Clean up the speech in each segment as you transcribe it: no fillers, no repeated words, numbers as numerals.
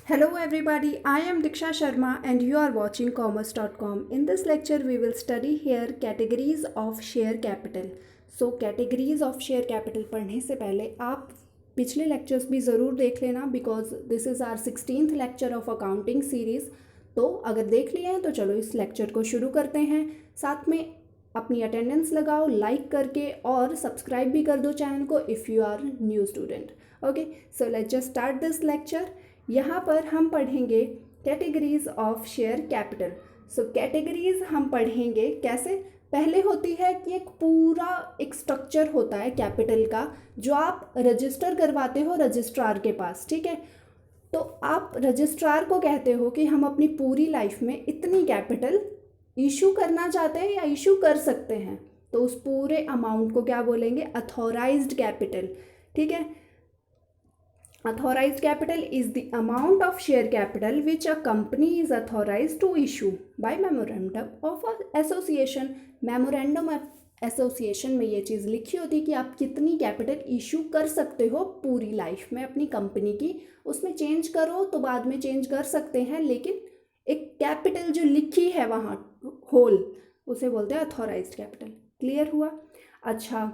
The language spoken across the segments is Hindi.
Hello everybody, I am Diksha Sharma and you are watching commerce.com. In this lecture we will study here categories of share capital. So categories of share capital पढ़ने से पहले आप पिछले lectures भी ज़रूर देख लेना because this is our 16th lecture of accounting series. तो अगर देख लिए हैं तो चलो इस lecture को शुरू करते हैं. साथ में अपनी अटेंडेंस लगाओ लाइक करके और सब्सक्राइब भी कर दो चैनल को if you are new student. Okay, so let's just start this lecture. यहाँ पर हम पढ़ेंगे categories of share capital. So categories हम पढ़ेंगे कैसे. पहले होती है कि एक स्ट्रक्चर होता है कैपिटल का जो आप रजिस्टर करवाते हो रजिस्ट्रार के पास. ठीक है, तो आप रजिस्ट्रार को कहते हो कि हम अपनी पूरी लाइफ में इतनी कैपिटल इशू करना चाहते हैं या इशू कर सकते हैं, तो उस पूरे अमाउंट को क्या बोलेंगे, अथॉराइज्ड कैपिटल. ठीक है, authorized capital is the amount of share capital which a company is authorized to issue by memorandum of association. memorandum of association में ये चीज़ लिखी होती है कि आप कितनी कैपिटल इशू कर सकते हो पूरी लाइफ में अपनी कंपनी की. उसमें चेंज करो तो बाद में चेंज कर सकते हैं, लेकिन एक कैपिटल जो लिखी है वहाँ होल उसे बोलते हैं अथॉराइज्ड कैपिटल. क्लियर हुआ. अच्छा,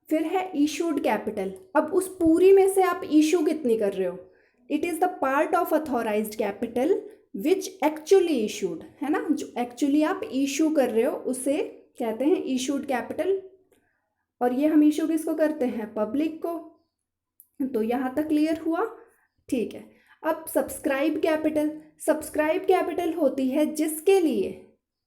फिर है इशूड कैपिटल. अब उस पूरी में से आप इशू कितनी कर रहे हो. It is the part of authorised capital which actually issued, है ना, जो एक्चुअली आप इशू कर रहे हो उसे कहते हैं इशूड कैपिटल. और ये हम इशू किसको करते हैं, पब्लिक को. तो यहाँ तक क्लियर हुआ. ठीक है, अब सब्सक्राइब कैपिटल. सब्सक्राइब कैपिटल होती है जिसके लिए,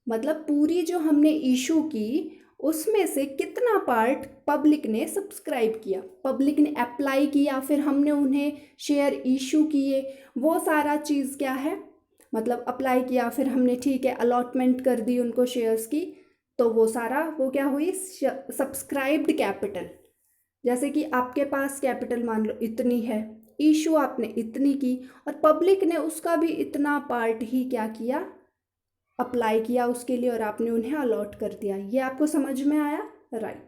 मतलब पूरी जो हमने इशू की उसमें से कितना पार्ट पब्लिक ने सब्सक्राइब किया, पब्लिक ने अप्लाई किया, फिर हमने उन्हें शेयर इशू किए, वो सारा चीज़ क्या है, मतलब अप्लाई किया फिर हमने, ठीक है, अलॉटमेंट कर दी उनको शेयर्स की, तो वो सारा वो क्या हुई, सब्सक्राइब्ड कैपिटल. जैसे कि आपके पास कैपिटल मान लो इतनी है, इशू आपने इतनी की और पब्लिक ने उसका भी इतना पार्ट ही क्या किया, अप्लाई किया उसके लिए और आपने उन्हें अलॉट कर दिया. ये आपको समझ में आया, राइट.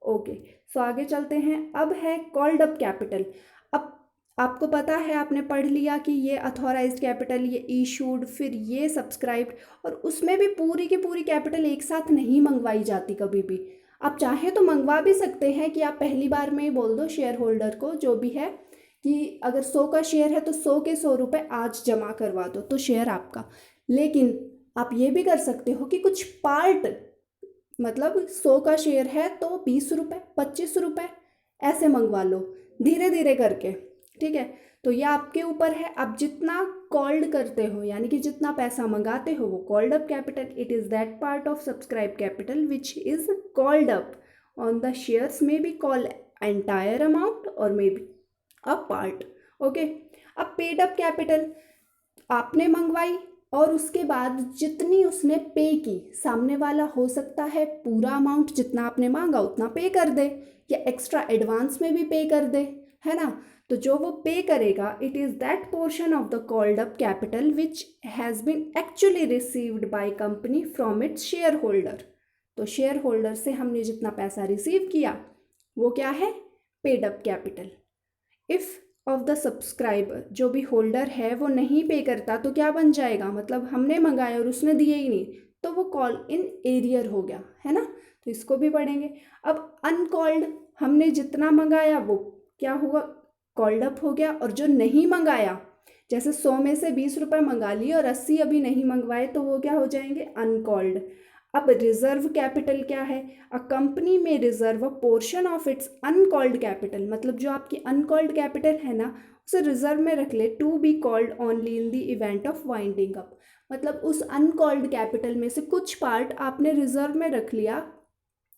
ओके, सो आगे चलते हैं. अब है कॉल्ड अप कैपिटल. अब आपको पता है, आपने पढ़ लिया कि ये अथॉराइज्ड कैपिटल, ये इशूड, फिर ये सब्सक्राइब्ड, और उसमें भी पूरी की पूरी कैपिटल एक साथ नहीं मंगवाई जाती कभी भी. आप चाहे तो मंगवा भी सकते हैं कि आप पहली बार में ही बोल दो शेयर होल्डर को जो भी है कि अगर 100 का शेयर है तो 100 के 100 रुपये आज जमा करवा दो तो शेयर आपका. लेकिन आप ये भी कर सकते हो कि कुछ पार्ट, मतलब 100 का शेयर है तो 20 रुपये 25 रुपये ऐसे मंगवा लो धीरे धीरे करके. ठीक है, तो ये आपके ऊपर है. आप जितना कॉल्ड करते हो यानी कि जितना पैसा मंगाते हो वो called up capital. It is that part of subscribe capital which is called up on the shares. May be call entire amount or may be a part. Okay, अब पेड अप कैपिटल, आपने मंगवाई और उसके बाद जितनी उसने पे की, सामने वाला हो सकता है पूरा अमाउंट जितना आपने मांगा उतना पे कर दे या एक्स्ट्रा एडवांस में भी पे कर दे, है ना. तो जो वो पे करेगा, it is that portion of the called up capital which has been actually received by company from its shareholder. तो शेयर होल्डर से हमने जितना पैसा रिसीव किया वो क्या है, paid up capital. If of the subscriber, जो भी होल्डर है वो नहीं पे करता तो क्या बन जाएगा, मतलब हमने मंगाया और उसने दिए ही नहीं तो वो कॉल इन एरियर हो गया, है ना. तो इसको भी पढ़ेंगे. अब अनकॉल्ड, हमने जितना मंगाया वो क्या हुआ, कॉल्ड अप हो गया. और जो नहीं मंगाया, जैसे 100 में से 20 रुपये मंगा लिए और 80 अभी नहीं मंगवाए तो वो क्या हो जाएंगे, अनकॉल्ड. अब रिजर्व कैपिटल क्या है, अ कंपनी में reserve a portion of its uncalled capital, मतलब जो आपकी अनकॉल्ड कैपिटल है ना उसे रिजर्व में रख ले, to be called only in the event of winding up. मतलब उस अनकॉल्ड कैपिटल में से कुछ पार्ट आपने रिजर्व में रख लिया,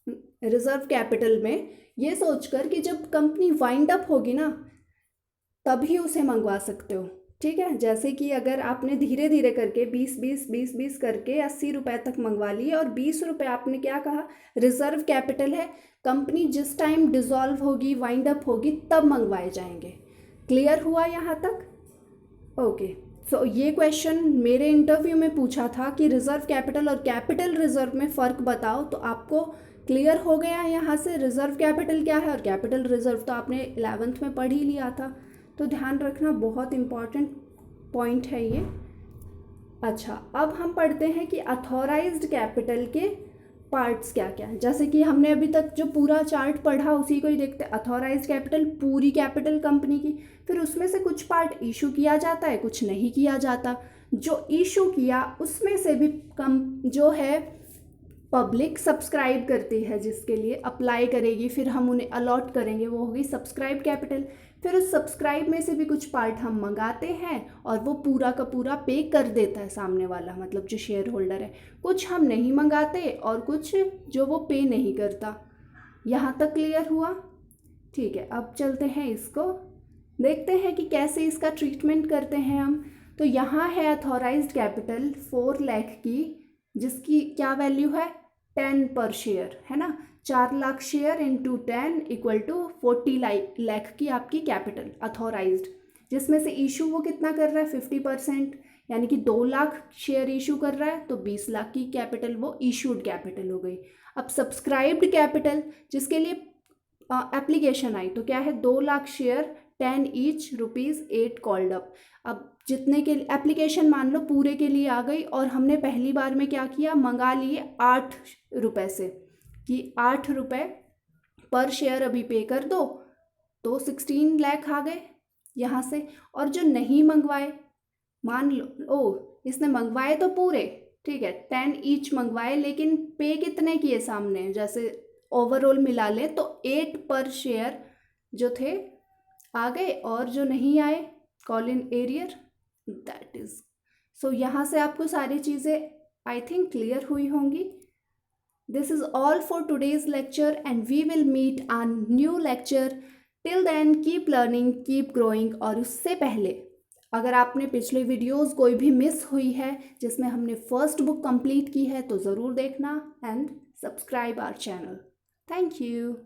रिजर्व कैपिटल में, ये सोचकर कि जब कंपनी वाइंड अप होगी ना तभी उसे मंगवा सकते हो. ठीक है, जैसे कि अगर आपने धीरे धीरे करके 20 करके 80 रुपये तक मंगवा लिए और 20 रुपये आपने क्या कहा, रिजर्व कैपिटल है, कंपनी जिस टाइम डिसॉल्व होगी वाइंड अप होगी तब मंगवाए जाएंगे. क्लियर हुआ यहाँ तक. ओके, सो ये क्वेश्चन मेरे इंटरव्यू में पूछा था कि रिजर्व कैपिटल और कैपिटल रिजर्व में फ़र्क बताओ, तो आपको क्लियर हो गया यहाँ से रिजर्व कैपिटल क्या है और कैपिटल रिजर्व तो आपने 11th में पढ़ ही लिया था. तो ध्यान रखना, बहुत इंपॉर्टेंट पॉइंट है ये। अच्छा, अब हम पढ़ते हैं कि अथॉराइज्ड कैपिटल के पार्ट्स क्या क्या हैं। जैसे कि हमने अभी तक जो पूरा चार्ट पढ़ा उसी को ही देखते हैं। अथॉराइज्ड कैपिटल पूरी कैपिटल कंपनी की, फिर उसमें से कुछ पार्ट इशू किया जाता है, कुछ नहीं किया जाता। जो इशू किया उसमें से भी कम जो है पब्लिक सब्सक्राइब करती है, जिसके लिए अप्लाई करेगी, फिर हम उन्हें अलॉट करेंगे, वो होगी सब्सक्राइब कैपिटल। फिर उस सब्सक्राइब में से भी कुछ पार्ट हम मंगाते हैं और वो पूरा का पूरा पे कर देता है सामने वाला, मतलब जो शेयर होल्डर है। कुछ हम नहीं मंगाते और कुछ जो वो पे नहीं करता। यहाँ तक क्लियर हुआ? ठीक है, अब चलते हैं इसको देखते हैं कि कैसे इसका ट्रीटमेंट करते हैं हम। तो यहाँ है अथॉराइज्ड कैपिटल 4 लाख की, जिसकी क्या वैल्यू है 10 पर शेयर, है ना। 4 lakh share into 10 equal to 40 lakh की आपकी कैपिटल अथॉराइज्ड, जिसमें से इशू वो कितना कर रहा है 50%, यानी कि 2 लाख शेयर इशू कर रहा है, तो 20 लाख की कैपिटल वो इशूड कैपिटल हो गई। अब सब्सक्राइब्ड कैपिटल जिसके लिए एप्लीकेशन आई, तो क्या है 2 lakh share 10 each ₹8 called up. अब जितने के एप्लीकेशन मान लो पूरे के लिए आ गई और हमने पहली बार में क्या किया, मंगा लिए 8 रुपये से, कि 8 रुपये पर शेयर अभी पे कर दो, तो 16 लाख आ गए यहाँ से। और जो नहीं मंगवाए, मान लो इसने मंगवाए तो पूरे, ठीक है 10 ईच मंगवाए, लेकिन पे कितने किए सामने, जैसे ओवरऑल मिला ले तो 8 पर शेयर जो थे आ गए, और जो नहीं आए call in arrear, that is. So यहाँ से आपको सारी चीज़ें आई थिंक क्लियर हुई होंगी। This is all for today's lecture and we will meet on new lecture. Till then keep learning, keep growing. और उससे पहले अगर आपने पिछले वीडियोस कोई भी मिस हुई है जिसमें हमने फर्स्ट बुक कंप्लीट की है, तो ज़रूर देखना and subscribe our channel. Thank you.